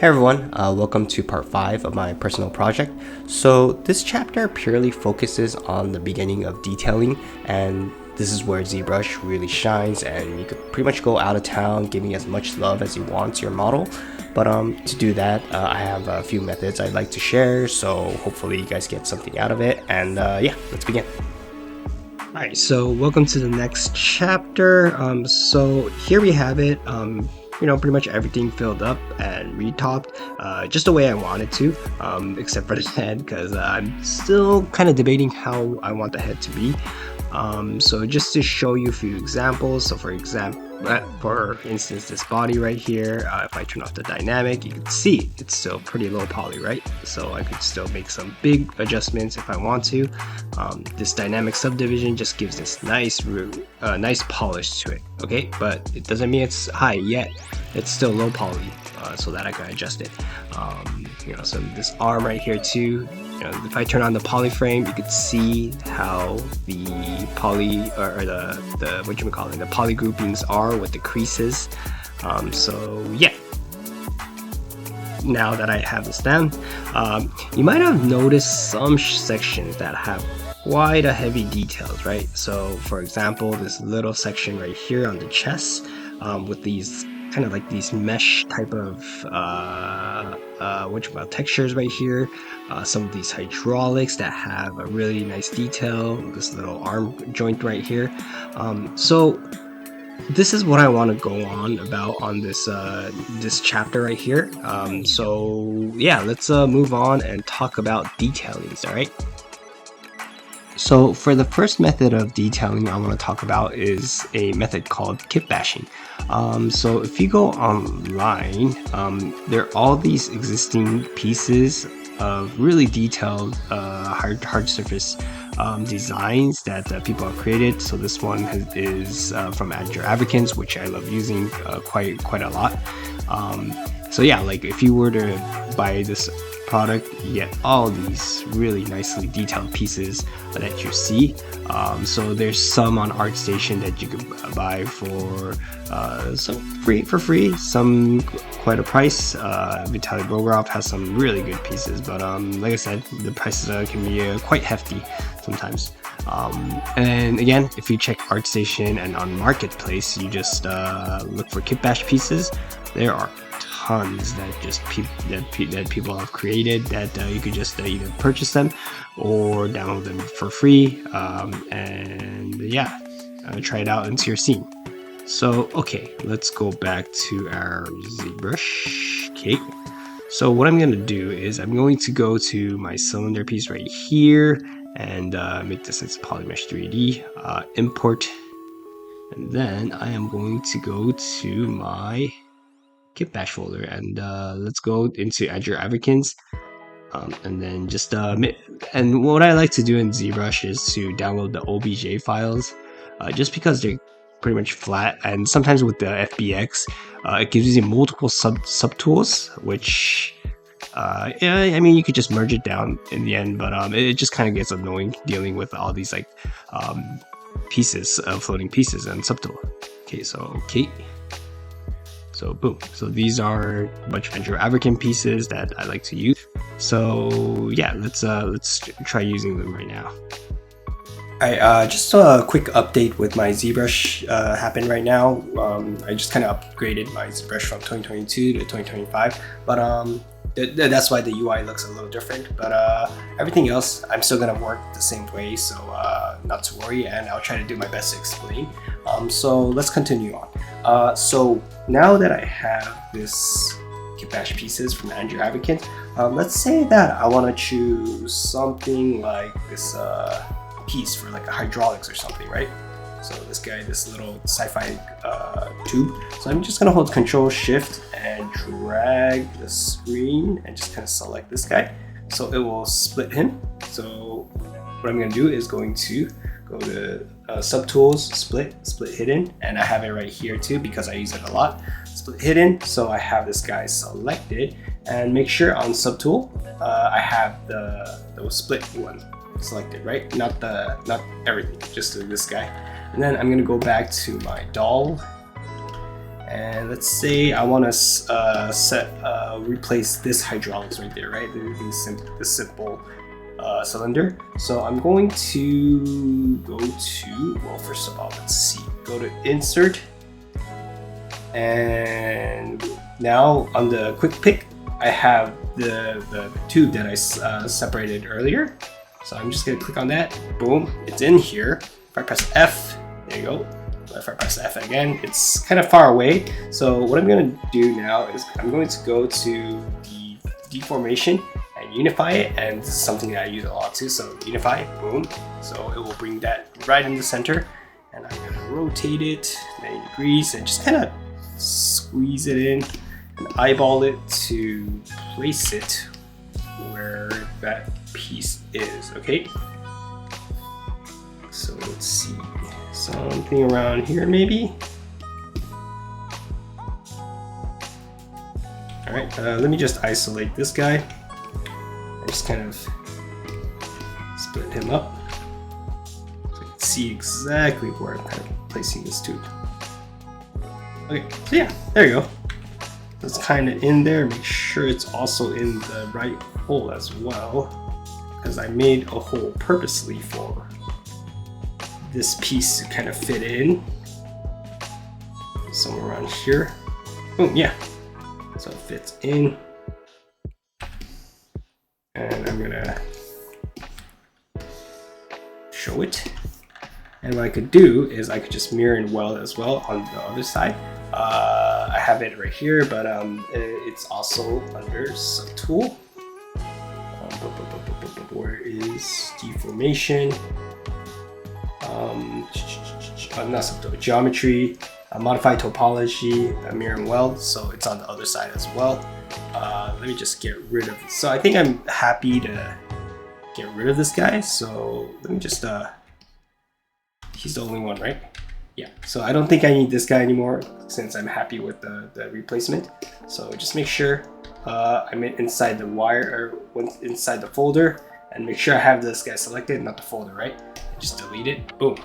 Hey everyone, welcome to part 5 of my personal project. So this chapter purely focuses on the beginning of detailing, and this is where Zbrush really shines, and you could pretty much go out of town giving as much love as you want to your model. But to do that, I have a few methods I'd like to share, so hopefully you guys get something out of it, and yeah, let's begin. Alright, so welcome to the next chapter. So here we have it. Pretty much everything filled up and retopped just the way I wanted to, except for the head, because I'm still kind of debating how I want the head to be. So just to show you a few examples, so for instance, this body right here, if I turn off the dynamic, you can see it's still pretty low poly, right? So I could still make some big adjustments if I want to. This dynamic subdivision just gives this nice polish to it, okay? But it doesn't mean it's high yet. It's still low poly, so that I can adjust it. So this arm right here too, if I turn on the poly frame, you could see how the poly or the poly groupings are with the creases. So yeah. Now that I have this down, you might have noticed some sections that have quite a heavy details, right? So for example, this little section right here on the chest, with these kind of like these mesh type of textures right here, some of these hydraulics that have a really nice detail, this little arm joint right here. So this is what I want to go on about on this this chapter right here. So yeah, let's move on and talk about detailings. All right. So for the first method of detailing I want to talk about is a method called kitbashing. So if you go online, there are all these existing pieces of really detailed hard surface designs that people have created. So this one is from Azure Advocates, which I love using quite a lot. So yeah, like if you were to buy this product, you get all these really nicely detailed pieces that you see. So there's some on ArtStation that you can buy for some for free, some quite a price. Vitaly Bogrov has some really good pieces, but like I said, the prices can be quite hefty sometimes. And again, if you check ArtStation and on Marketplace, you just look for kitbash pieces. There are tons that people have created that you could just either purchase them or download them for free, and yeah, try it out into your scene. So okay, let's go back to our ZBrush. Okay, so what I'm going to do is I'm going to go to my cylinder piece right here and make this as Polymesh 3D, import, and then I am going to go to my kitbash folder, and let's go into Azure Advocates, and then just and what I like to do in ZBrush is to download the OBJ files, just because they're pretty much flat, and sometimes with the FBX, it gives you multiple subtools, which I mean, you could just merge it down in the end, but it just kind of gets annoying dealing with all these like pieces, floating pieces and subtool. Okay, so boom. So these are a bunch of Azure Advocate pieces that I like to use. So yeah, let's try using them right now. Alright, just a quick update with my ZBrush happened right now. I just kind of upgraded my ZBrush from 2022 to 2025, but that's why the UI looks a little different. But everything else, I'm still gonna work the same way, so not to worry, and I'll try to do my best to explain. So let's continue on. So now that I have this kitbash pieces from Azure Advocate, let's say that I want to choose something like this piece for like a hydraulics or something, right? So this little sci-fi tube. So I'm just gonna hold Control Shift and drag the screen and just kind of select this guy. So it will split him. So what I'm gonna do is going to go to subtools, split hidden, and I have it right here too because I use it a lot. Split hidden. So I have this guy selected, and make sure on subtool I have the split one selected, right? Not everything, just this guy. And then I'm gonna go back to my doll, and let's say I want to set replace this hydraulics right there, right? The simple cylinder. So I'm going to go to, well, first of all, let's see, go to insert, and now on the quick pick I have the tube that I separated earlier. So I'm just gonna click on that, boom, it's in here. If I press F, there you go. If I press F again, it's kind of far away. So what I'm gonna do now is I'm going to go to the deformation and unify it, and this is something that I use a lot too. So unify, boom. So it will bring that right in the center, and I'm gonna rotate it 90 degrees and just kind of squeeze it in and eyeball it to place it where that piece is, okay? So let's see, something around here maybe. All right, let me just isolate this guy and just kind of split him up so you can see exactly where I'm kind of placing this tube. Okay, so yeah, there you go. It's kind of in there. Make sure it's also in the right hole as well, because I made a hole purposely for this piece to kind of fit in somewhere around here. Boom, yeah. So it fits in. And I'm gonna show it. And what I could do is I could just mirror and weld as well on the other side. I have it right here, but it's also under subtool. Where is deformation? Not subtool, geometry, modify topology, mirror and weld. So it's on the other side as well. Let me just get rid of it. So I think I'm happy to get rid of this guy. So let me just, he's the only one, right? Yeah, so I don't think I need this guy anymore since I'm happy with the replacement. So just make sure I'm inside the wire, or inside the folder, and make sure I have this guy selected, not the folder, right? Just delete it, boom.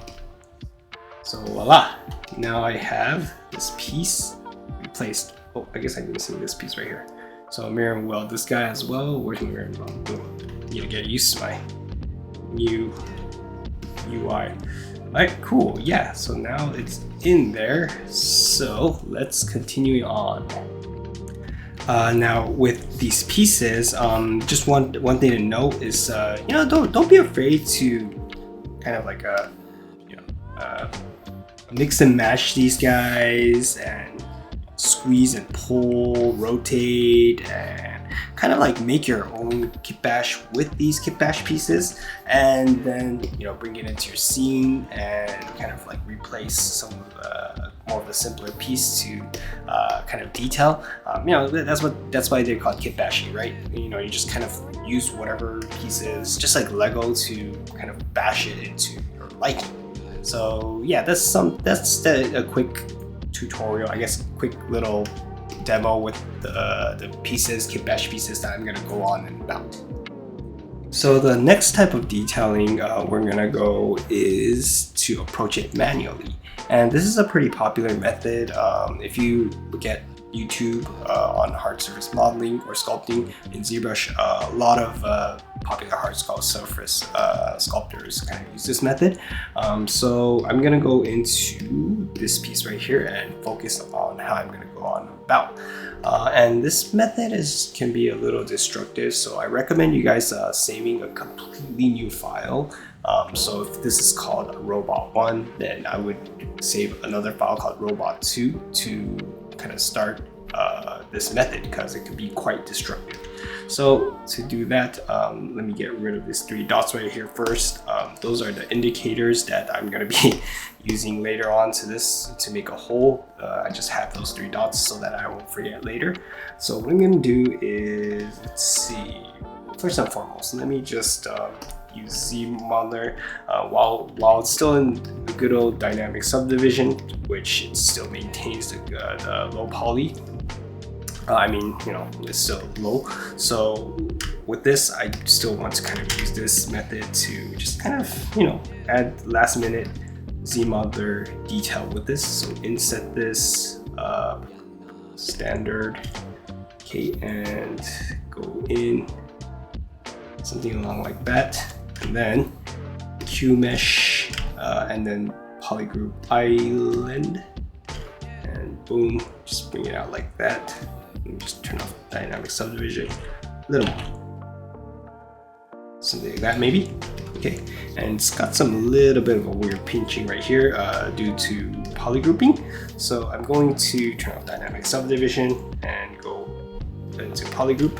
So voila, now I have this piece replaced. Oh, I guess I'm missing this piece right here. So mirror and weld this guy as well. Where's mirror and weld? Boom. Need to get used to my new UI. Alright, cool, yeah, so now it's in there. So let's continue on. Now with these pieces, just one thing to note is, you know, don't be afraid to kind of like mix and match these guys and squeeze and pull, rotate, and kind of like make your own kitbash with these kitbash pieces, and then, you know, bring it into your scene and kind of like replace some more of the simpler piece to kind of detail. You know, that's why they're called kitbashing, right? You know, you just kind of use whatever pieces, just like Lego, to kind of bash it into your liking. So yeah, that's a quick tutorial, I guess, quick little demo with the pieces, kitbash pieces that I'm gonna go on and about. So the next type of detailing we're gonna go is to approach it manually. And this is a pretty popular method. If you look at YouTube on hard surface modeling or sculpting in Zbrush, a lot of popular hard surface sculptors kind of use this method. So I'm gonna go into this piece right here and focus on how I'm gonna go on about. And this method can be a little destructive, so I recommend you guys saving a completely new file. So if this is called robot 1, then I would save another file called robot 2 to kind of start this method, because it can be quite destructive. So to do that, let me get rid of these 3 dots right here first. Those are the indicators that I'm going to be using later on to this to make a hole. I just have those 3 dots so that I won't forget later. So what I'm going to do is, let's see, first and foremost, let me just use ZModeler while it's still in the good old dynamic subdivision, which it still maintains the low poly. I mean, you know, it's still low. So with this, I still want to kind of use this method to just kind of, you know, add last minute ZModeler detail with this. So inset this standard Okay, and go in something along like that, and then Q mesh, and then polygroup island, and boom, just bring it out like that. And just turn off dynamic subdivision a little more, something like that maybe. Okay, and it's got some little bit of a weird pinching right here due to polygrouping. So I'm going to turn off dynamic subdivision and go into polygroup.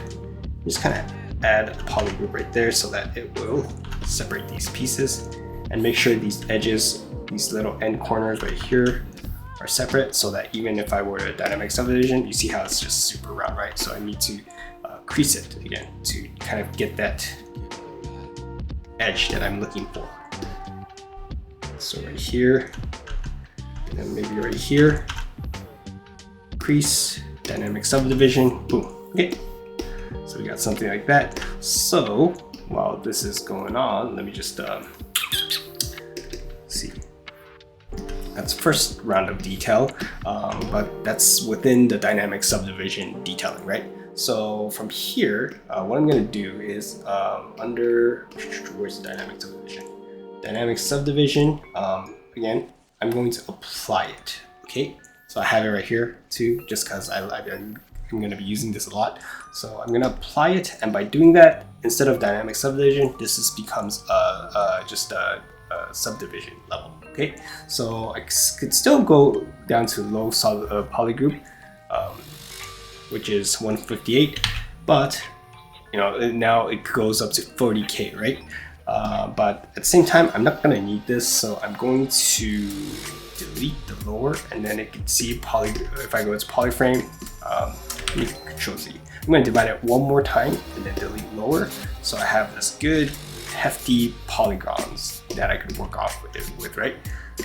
Just kind of add a polygroup right there so that it will separate these pieces, and make sure these edges, these little end corners right here, are separate, so that even if I were to dynamic subdivision, you see how it's just super round, right? So I need to crease it again to kind of get that edge that I'm looking for. So right here, and then maybe right here, crease, dynamic subdivision, boom. Okay, so we got something like that. So while this is going on, let me just see. That's the first round of detail, but that's within the dynamic subdivision detailing, right? So from here, what I'm going to do is under, where's the dynamic subdivision? Dynamic subdivision, again, I'm going to apply it, okay? So I have it right here too, just because I'm going to be using this a lot. So I'm going to apply it, and by doing that, instead of dynamic subdivision, this becomes just a subdivision level, okay? So I could still go down to low polygroup, which is 158, but you know, now it goes up to 40K, right? But at the same time, I'm not gonna need this, so I'm going to delete the lower, and then it can see if I go to polyframe, Control Z. I'm gonna divide it one more time and then delete lower, so I have this good hefty polygons that I could work off with, right?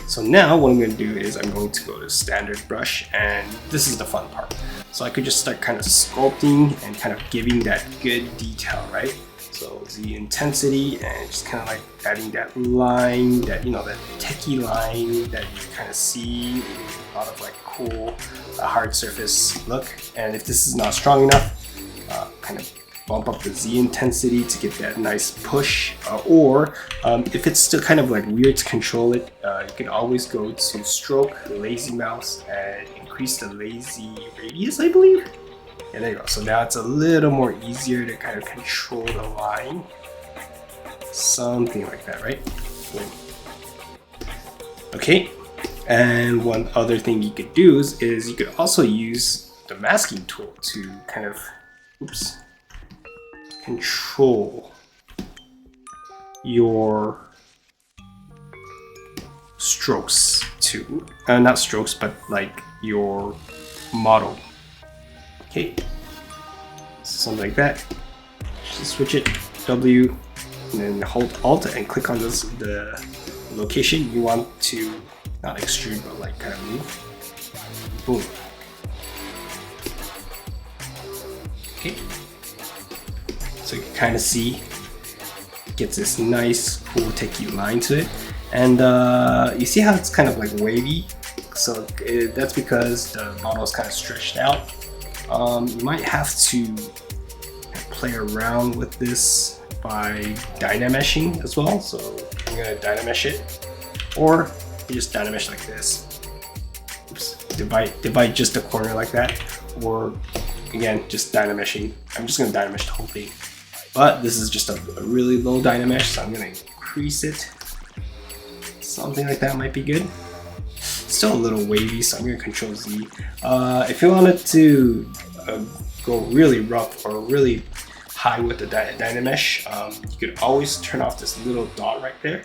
So now what I'm going to do is I'm going to go to standard brush, and this is the fun part. So I could just start kind of sculpting and kind of giving that good detail, right? So the intensity, and just kind of like adding that line, that, you know, that techie line that you kind of see, a lot of like cool hard surface look. And if this is not strong enough, kind of bump up the Z intensity to get that nice push, or if it's still kind of like weird to control it, you can always go to stroke, lazy mouse, and increase the lazy radius, I believe. Yeah, there you go. So now it's a little more easier to kind of control the line, something like that, right? Okay, and one other thing you could do is you could also use the masking tool to kind of, oops, control your strokes too. Not strokes, but like your model. Okay, something like that. Just switch it, W, and then hold Alt and click on the location you want to not extrude, but like kind of move. Boom. Okay. So you can kind of see it gets this nice, cool, techie line to it, and you see how it's kind of like wavy. So that's because the model is kind of stretched out. You might have to play around with this by dynameshing as well. So I'm gonna dynamesh it, or you just dynamesh like this. Oops. Divide just a corner like that, or again, just dynameshing. I'm just gonna dynamesh the whole thing, but this is just a really low dynamesh, so I'm gonna increase it. Something like that might be good. Still a little wavy, so I'm gonna Control Z. If you wanted to go really rough or really high with the dynamesh, you could always turn off this little dot right there.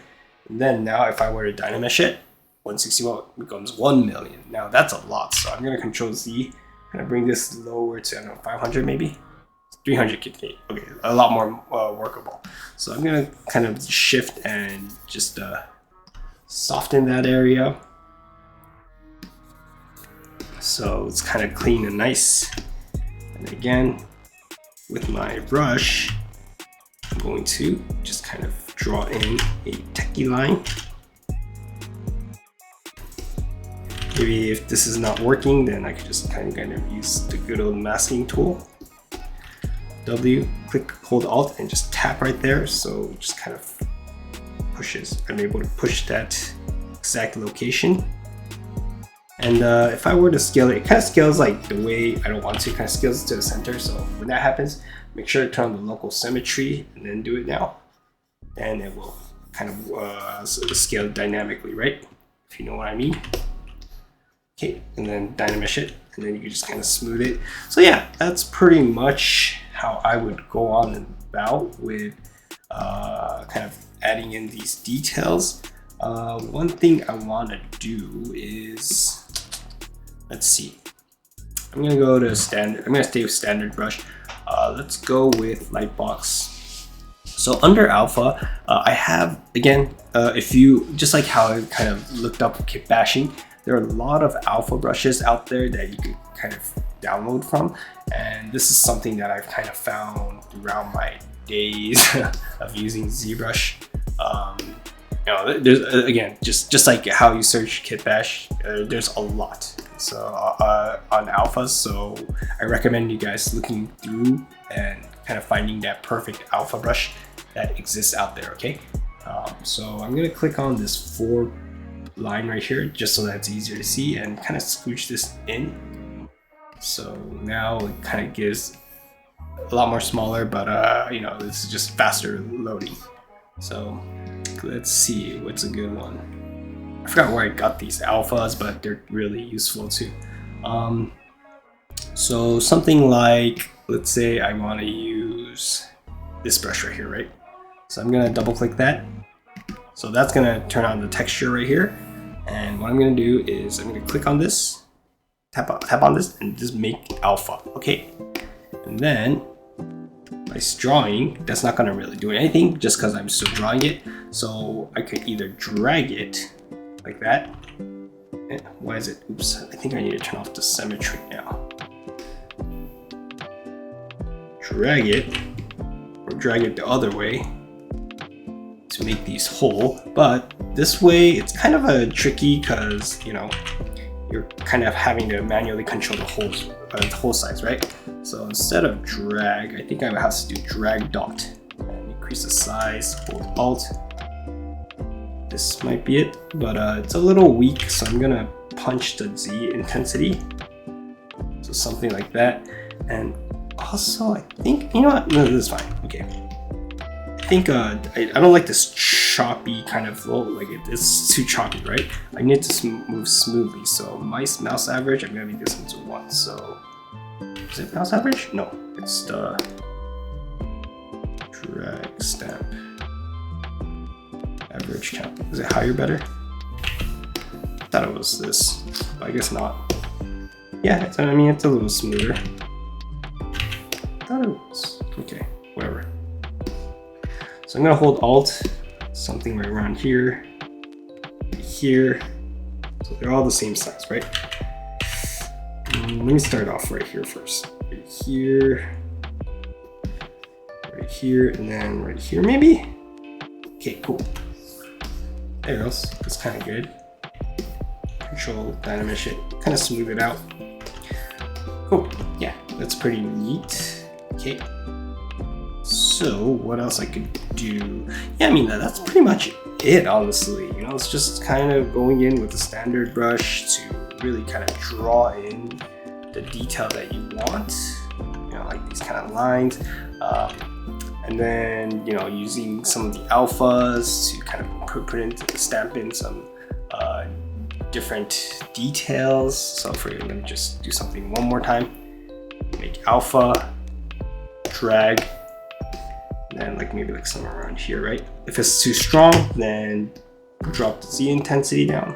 And then now if I were to dynamesh it, 161 becomes 1 million. Now that's a lot, so I'm gonna Control Z, kind of bring this lower to, I don't know, 500 maybe? 300 K, okay, a lot more workable. So I'm gonna kind of shift and just soften that area. So it's kind of clean and nice. And again, with my brush, I'm going to just kind of draw in a techie line. Maybe if this is not working, then I could just kind of use the good old masking tool. W, click, hold Alt, and just tap right there. So just kind of pushes. I'm able to push that exact location. And if I were to scale it, it kind of scales like the way I don't want to. It kind of scales to the center. So when that happens, make sure to turn on the local symmetry and then do it now. And it will kind of scale dynamically, right? If you know what I mean. Okay, and then dynamesh it, and then you can just kind of smooth it. So yeah, that's pretty much how I would go on and about with kind of adding in these details. One thing I want to do is, let's see. I'm gonna go to standard. I'm gonna stay with standard brush. Let's go with Lightbox. So under alpha, I have, again, if you, just like how I kind of looked up Kitbashing, there are a lot of alpha brushes out there that you can kind of download from. And this is something that I've kind of found throughout my days of using Zbrush. You know, there's, again, just like how you search Kitbash, there's a lot. So on alphas, so I recommend you guys looking through and kind of finding that perfect alpha brush that exists out there, okay? So I'm gonna click on this 4 line right here, just so that it's easier to see, and kind of scooch this in. So now it kind of gives a lot more smaller, but you know, this is just faster loading. So let's see what's a good one. I forgot where I got these alphas, but they're really useful too. So something like, let's say I want to use this brush right here, right? So I'm gonna double click that. So that's gonna turn on the texture right here. And what I'm gonna do is I'm gonna click on this, tap on this, and just make alpha, okay? And then by drawing, that's not gonna really do anything just because I'm still drawing it. So I could either drag it like that. And why is it? Oops, I think I need to turn off the symmetry now. Drag it, or drag it the other way to make these whole. But this way, it's kind of a tricky because, you know, you're kind of having to manually control the whole size, right? So instead of drag, I think I would have to do drag dot and increase the size, hold Alt. This might be it, but it's a little weak, so I'm gonna punch the Z intensity. So something like that. And also, I think, you know what? No, this is fine. Okay. I think I don't like this choppy kind of flow. Like it's too choppy, right? I need to move smoothly. So my mouse average, I'm gonna make this into 1. So is it mouse average? No, it's the drag stamp average count. Is it higher better? I thought it was this, but I guess not. Yeah, I mean, it's a little smoother. I thought it was, okay, whatever. So I'm gonna hold Alt, something right around here, here. So they're all the same size, right? Let me start off right here first. Right here, and then right here maybe? Okay, cool. There it goes, that's kind of good. Control, dynamesh it, kind of smooth it out. Cool, yeah, that's pretty neat. Okay. So what else I could do? Yeah, I mean, that's pretty much it, honestly. You know, it's just kind of going in with a standard brush to really kind of draw in the detail that you want. You know, like these kind of lines. And then, you know, using some of the alphas to kind of stamp in some different details. So let me just do something one more time. Make alpha, drag, and then like maybe like somewhere around here, right? If it's too strong, then drop the Z intensity down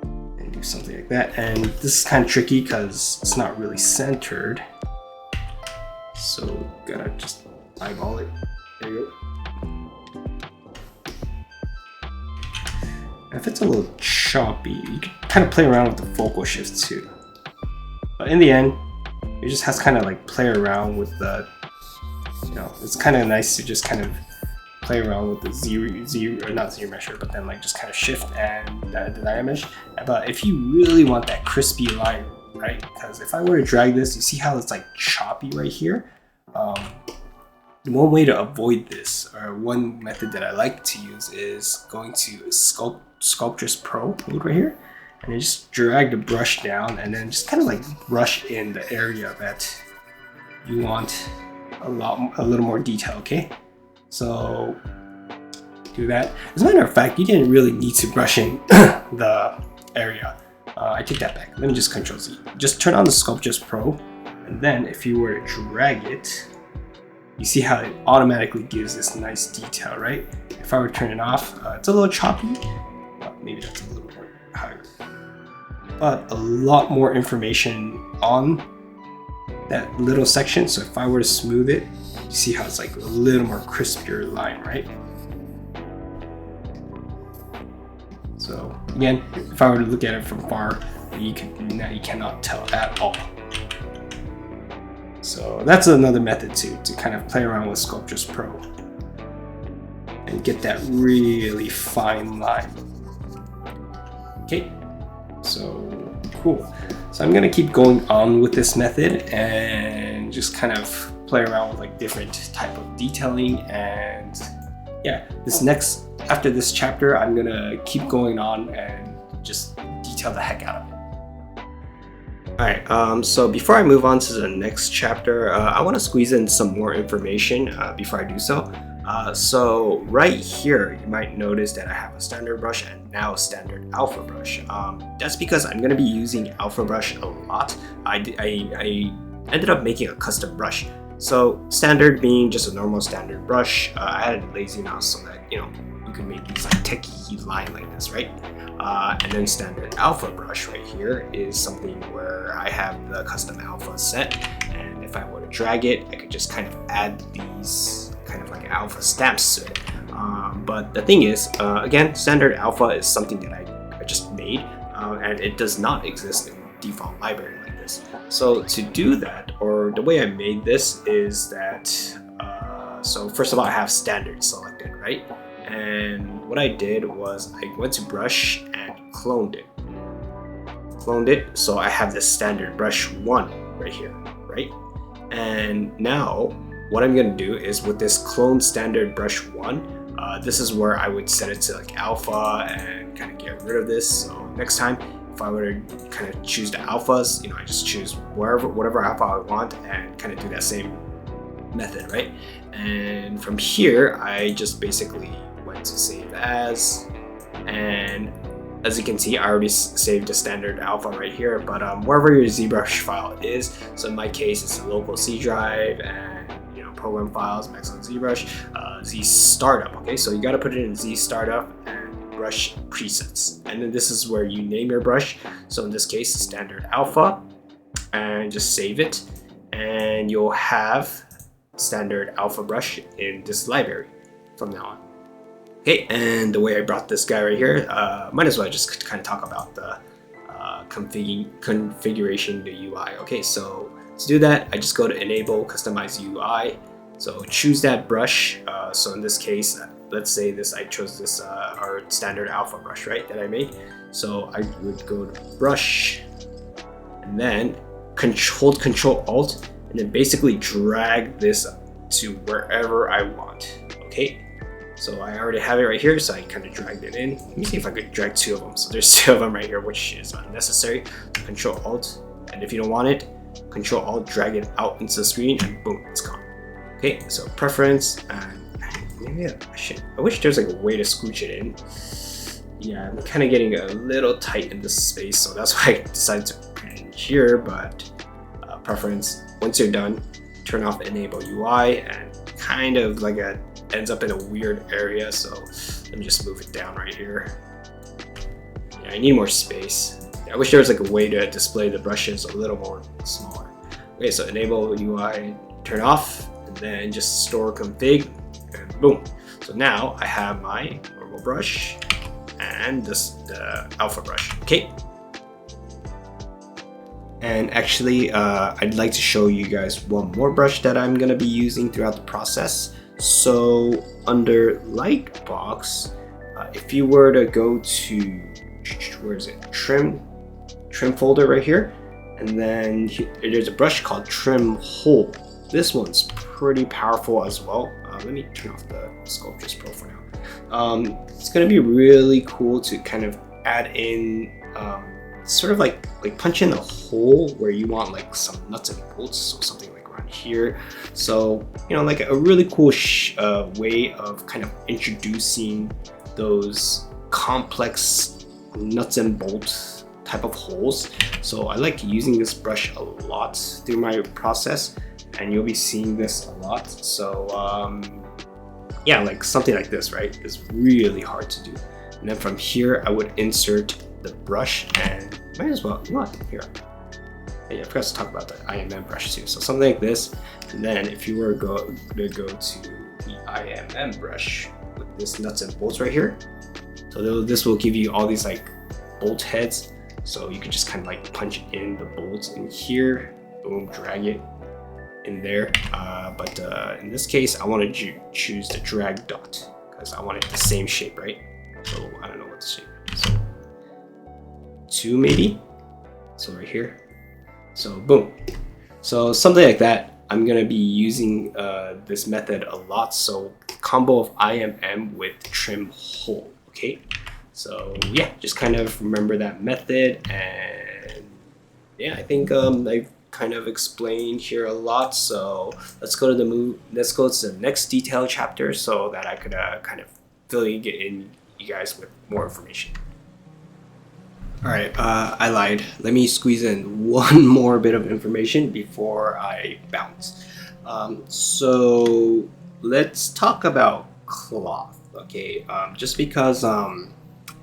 and do something like that. And this is kind of tricky because it's not really centered. So gotta just eyeball it. There you go. If it's a little choppy, you can kind of play around with the focal shifts too. But in the end, it just has to kind of like play around with the, you know, it's kind of nice to just kind of play around with the not Z measure, but then like just kind of shift and the dynamesh. But if you really want that crispy line, right? Because if I were to drag this, you see how it's like choppy right here? One way to avoid this, or one method that I like to use, is going to Sculptress Pro mode right here, and then just drag the brush down and then just kind of like brush in the area that you want a little more detail. Okay, so do that. As a matter of fact, you didn't really need to brush in the area. I take that back. Let me just Control Z. Just turn on the Sculptress Pro, and then if you were to drag it, you see how it automatically gives this nice detail, right? If I were to turn it off, it's a little choppy. Maybe that's a little more higher. But a lot more information on that little section. So if I were to smooth it, you see how it's like a little more crispier line, right? So again, if I were to look at it from far, you cannot tell at all. So that's another method to kind of play around with Sculptress Pro and get that really fine line. Okay, so cool. So I'm gonna keep going on with this method and just kind of play around with like different type of detailing. And yeah, after this chapter, I'm gonna keep going on and just detail the heck out of it. Alright, so before I move on to the next chapter, I want to squeeze in some more information before I do so. So right here, you might notice that I have a standard brush and now a standard alpha brush. That's because I'm going to be using alpha brush a lot. I ended up making a custom brush. So standard being just a normal standard brush, I added a lazy mouse so that, you can make these like techie line like this, right? And then standard alpha brush right here is something where I have the custom alpha set, and if I were to drag it, I could just kind of add these kind of like alpha stamps to it. But the thing is, again, standard alpha is something that I just made, and it does not exist in default library like this. So to do that, or the way I made this is that, so first of all, I have standard selected, right? And what I did was I went to brush and cloned it. So I have this standard brush 1 right here, right? And now what I'm gonna do is with this clone standard brush 1, this is where I would set it to like alpha and kind of get rid of this. So next time, if I were to kind of choose the alphas, I just choose whatever alpha I want and kind of do that same method, right? And from here, I just basically went to save as, and as you can see, I already saved the standard alpha right here, but wherever your ZBrush file is, so in my case, it's a local C drive and program files, Maximum ZBrush, Z startup. Okay, so you got to put it in Z startup and brush presets, and then this is where you name your brush. So in this case, standard alpha, and just save it, and you'll have standard alpha brush in this library from now on. Okay, and the way I brought this guy right here, might as well just kind of talk about the configuration the UI. Okay, so to do that, I just go to enable customize UI. So choose that brush. So in this case, let's say I chose this our standard alpha brush, right, that I made. So I would go to brush, and then hold Control Alt, and then basically drag this to wherever I want. Okay. So I already have it right here, so I kind of dragged it in. Let me see if I could drag 2 of them. So there's 2 of them right here, which is unnecessary. Control Alt, and if you don't want it, Control Alt, drag it out into the screen, and boom, it's gone. Okay, so preference, and maybe I wish there's like a way to scooch it in. Yeah, I'm kind of getting a little tight in this space, so that's why I decided to put it in here. But preference, once you're done, turn off enable UI, and kind of like ends up in a weird area. So let me just move it down right here. Yeah, I need more space. I wish there was like a way to display the brushes a little more smaller. Okay, so enable UI, turn off, and then just store config, and boom. So now I have my normal brush and the alpha brush. Okay. And actually, I'd like to show you guys one more brush that I'm gonna be using throughout the process. So under Lightbox, if you were to go to, where is it? Trim folder right here, and then there's a brush called Trim Hole. this one's pretty powerful as well. Let me turn off the Sculptress Pro for now. It's gonna be really cool to kind of add in sort of like punch in a hole where you want like some nuts and bolts, so something like around here. So you know, like a really cool way of kind of introducing those complex nuts and bolts type of holes. So I like using this brush a lot through my process, and you'll be seeing this a lot. So yeah, like something like this, right, is really hard to do. And then from here I would insert the brush, and might as well, you know what, here, yeah, I forgot to talk about the IMM brush too. So something like this, and then if you were to go to the IMM brush with this nuts and bolts right here, so this will give you all these like bolt heads, so you can just kind of like punch in the bolts in here, boom, drag it in there. But in this case I wanted to choose the drag dot because I wanted the same shape, right? So I don't know what the shape is. So 2 maybe, so right here, so boom. So something like that. I'm gonna be using this method a lot, so combo of IMM with trim hole. Okay, so yeah, just kind of remember that method. And yeah, I think I've kind of explained here a lot. So let's go to the next detail chapter so that I could kind of get in you guys with more information. Alright, I lied. Let me squeeze in one more bit of information before I bounce. So let's talk about cloth, okay? Just because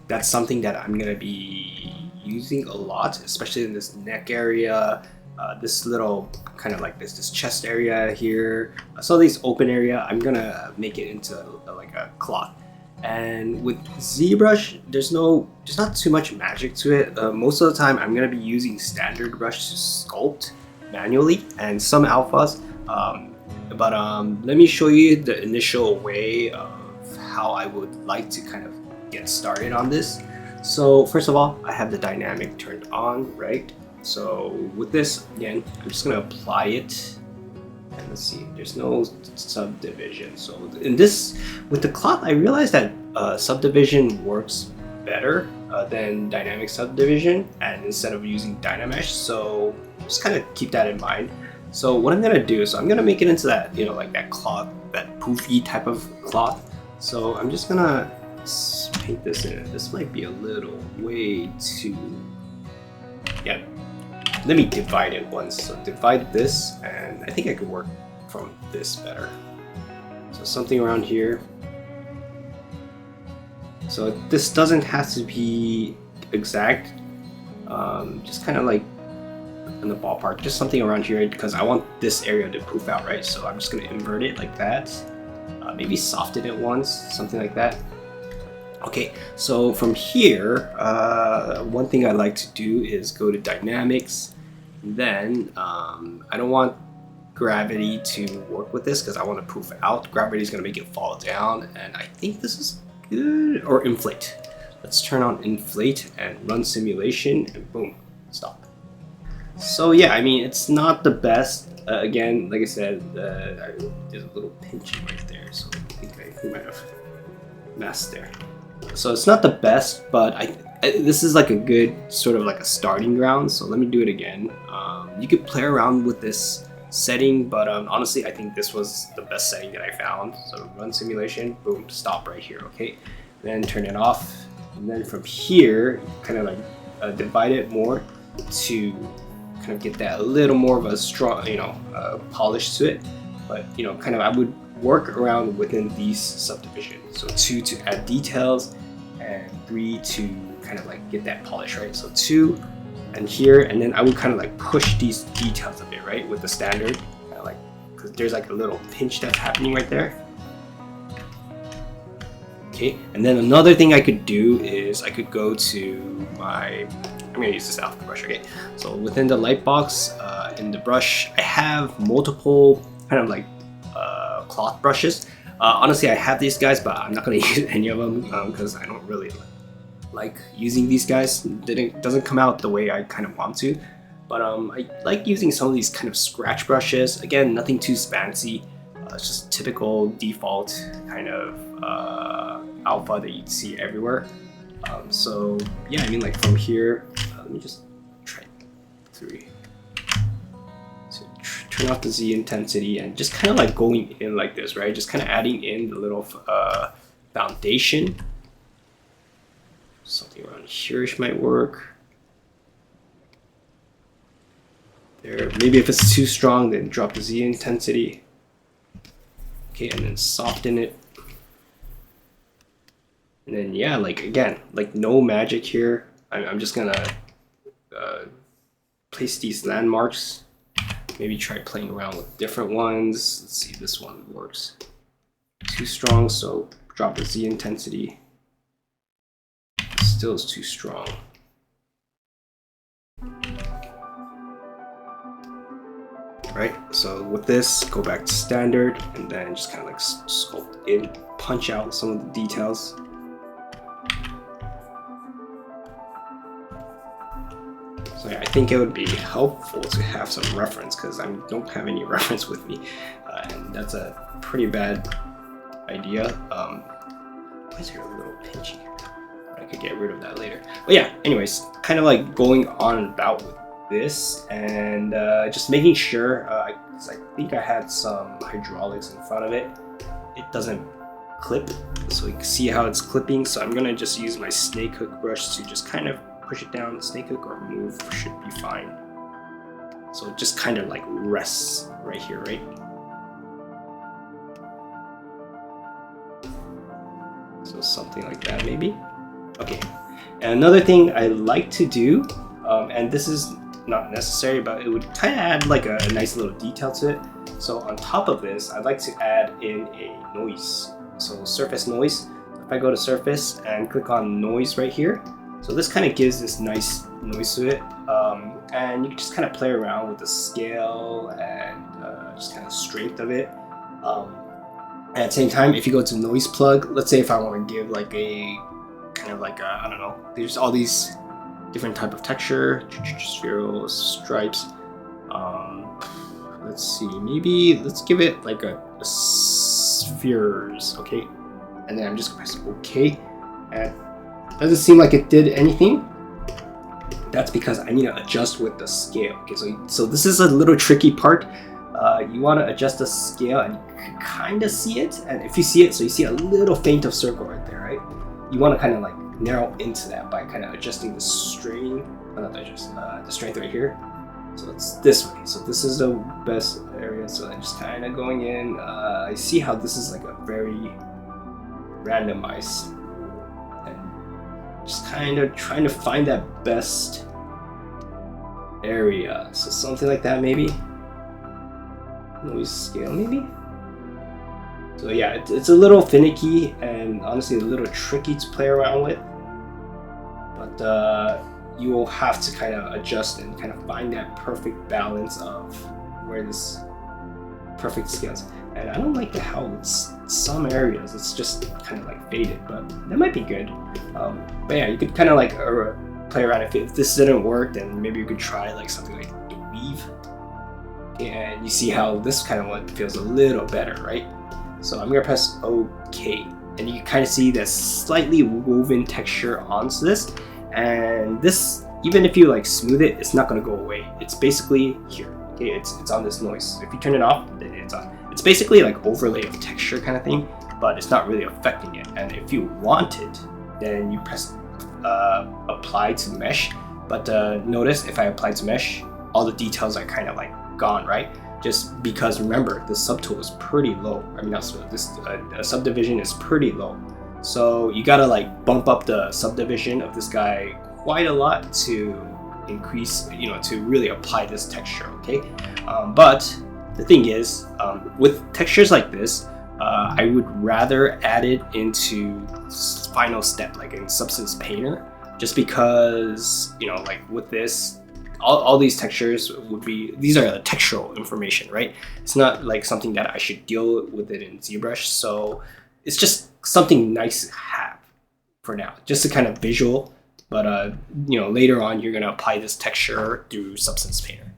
that's something that I'm gonna be using a lot, especially in this neck area, this little kind of like this chest area here. So this open area, I'm gonna make it into like a cloth. And with Zbrush, there's not too much magic to it. Most of the time I'm gonna be using standard brush to sculpt manually and some alphas, but let me show you the initial way of how I would like to kind of get started on this. So first of all, I have the dynamic turned on, right? So with this, again, I'm just gonna apply it. And let's see, there's no subdivision. So in this, with the cloth, I realized that subdivision works better than dynamic subdivision, and instead of using Dynamesh. So just kind of keep that in mind. So what I'm gonna do is I'm gonna make it into that, you know, like that cloth, that poofy type of cloth. So I'm just gonna paint this in. This might be a little way too, yeah. Let me divide it once. So divide this, and I think I could work from this better. So something around here. So this doesn't have to be exact. Just kind of like in the ballpark, just something around here, because I want this area to poof out, right? So I'm just gonna invert it like that. Maybe soften it once, something like that. Okay, so from here, one thing I like to do is go to dynamics. Then I don't want gravity to work with this because I want to poof out. Gravity is going to make it fall down, and I think this is good. Or inflate. Let's turn on inflate and run simulation, and boom, stop. So yeah, I mean, it's not the best. Again, like I said, there's a little pinch right there, so I think I might have messed there. So it's not the best, but this is like a good sort of like a starting ground. So let me do it again. You could play around with this setting, but honestly I think this was the best setting that I found. So run simulation, boom, stop right here. Okay, then turn it off, and then from here kind of like divide it more to kind of get that a little more of a strong, you know, polish to it. But you know, kind of I would work around within these subdivisions. So 2 to add details, and 3 to kind of like get that polish, right? So 2 and here, and then I would kind of like push these details a bit, right, with the standard, kind of like, because there's like a little pinch that's happening right there. Okay, and then another thing I could do is I could go to my, I'm gonna use this alpha brush. Okay, so within the light box, in the brush, I have multiple kind of like cloth brushes. Honestly, I have these guys, but I'm not going to use any of them because I don't really like using these guys. It doesn't come out the way I kind of want to. But I like using some of these kind of scratch brushes. Again, nothing too fancy. It's just typical default kind of alpha that you'd see everywhere. So yeah, I mean, like from here, let me just try 3. So turn off the Z intensity and just kind of like going in like this, right? Just kind of adding in the little foundation. Something around here-ish might work. There, maybe if it's too strong, then drop the Z intensity. Okay, and then soften it. And then yeah, like again, like no magic here. I'm just gonna place these landmarks. Maybe try playing around with different ones. Let's see, this one works. Too strong, so drop the Z intensity. Still is too strong. Right, so with this, go back to standard and then just kind of like sculpt in, punch out some of the details. So yeah, I think it would be helpful to have some reference because I don't have any reference with me, and that's a pretty bad idea. Why is there a little pinch here? I could get rid of that later. But yeah, anyways, kind of like going on and about with this and just making sure, because I think I had some hydraulics in front of it, it doesn't clip, so you can see how it's clipping. So I'm gonna just use my snake hook brush to just kind of push it down. The snake hook or move should be fine. So it just kind of like rests right here, right? So something like that maybe. Okay, and another thing I like to do, and this is not necessary, but it would kind of add like a nice little detail to it. So on top of this, I'd like to add in a noise. So surface noise. If I go to surface and click on noise right here, so this kind of gives this nice noise to it, and you can just kind of play around with the scale and just kind of strength of it. At the same time, if you go to noise plug, let's say if I want to give like a kind of like I don't know, there's all these different type of texture, spheral stripes. Let's see, maybe let's give it like a spheres, okay? And then I'm just gonna press OK, and it doesn't seem like it did anything. That's because I need to adjust with the scale. Okay, so this is a little tricky part. You want to adjust the scale, and you can kind of see it. And if you see it, so you see a little faint of circle right there, right? You want to kind of like narrow into that by kind of adjusting the strain, not adjust, the strength right here. So it's this way. So this is the best area. So I'm just kind of going in. I see how this is like a very randomized, and just kind of trying to find that best area. So something like that maybe. Noise scale maybe. So yeah, it's a little finicky and honestly a little tricky to play around with, but you will have to kind of adjust and kind of find that perfect balance of where this perfect scales. And I don't like how it's some areas it's just kind of like faded, but that might be good. But yeah, you could kind of like play around. If this didn't work, then maybe you could try like something like the weave. And you see how this kind of one feels a little better, right? So I'm gonna press OK, and you can kind of see that slightly woven texture onto this. And this, even if you like smooth it, it's not gonna go away. It's basically here. Okay, it's on this noise. If you turn it off, then it's on. It's basically like overlay of texture kind of thing, but it's not really affecting it. And if you want it, then you press apply to mesh. But notice if I apply to mesh, all the details are kind of like gone, right? Just because remember, the subtool is pretty low. I mean, not this subdivision is pretty low. So you gotta like bump up the subdivision of this guy quite a lot to increase, you know, to really apply this texture, okay? But the thing is, with textures like this, I would rather add it into final step, like in Substance Painter, just because, you know, like with this, all these textures would be, these are the textural information, right? It's not like something that I should deal with it in ZBrush, so it's just something nice to have for now, just a kind of visual But later on, you're gonna apply this texture through Substance Painter.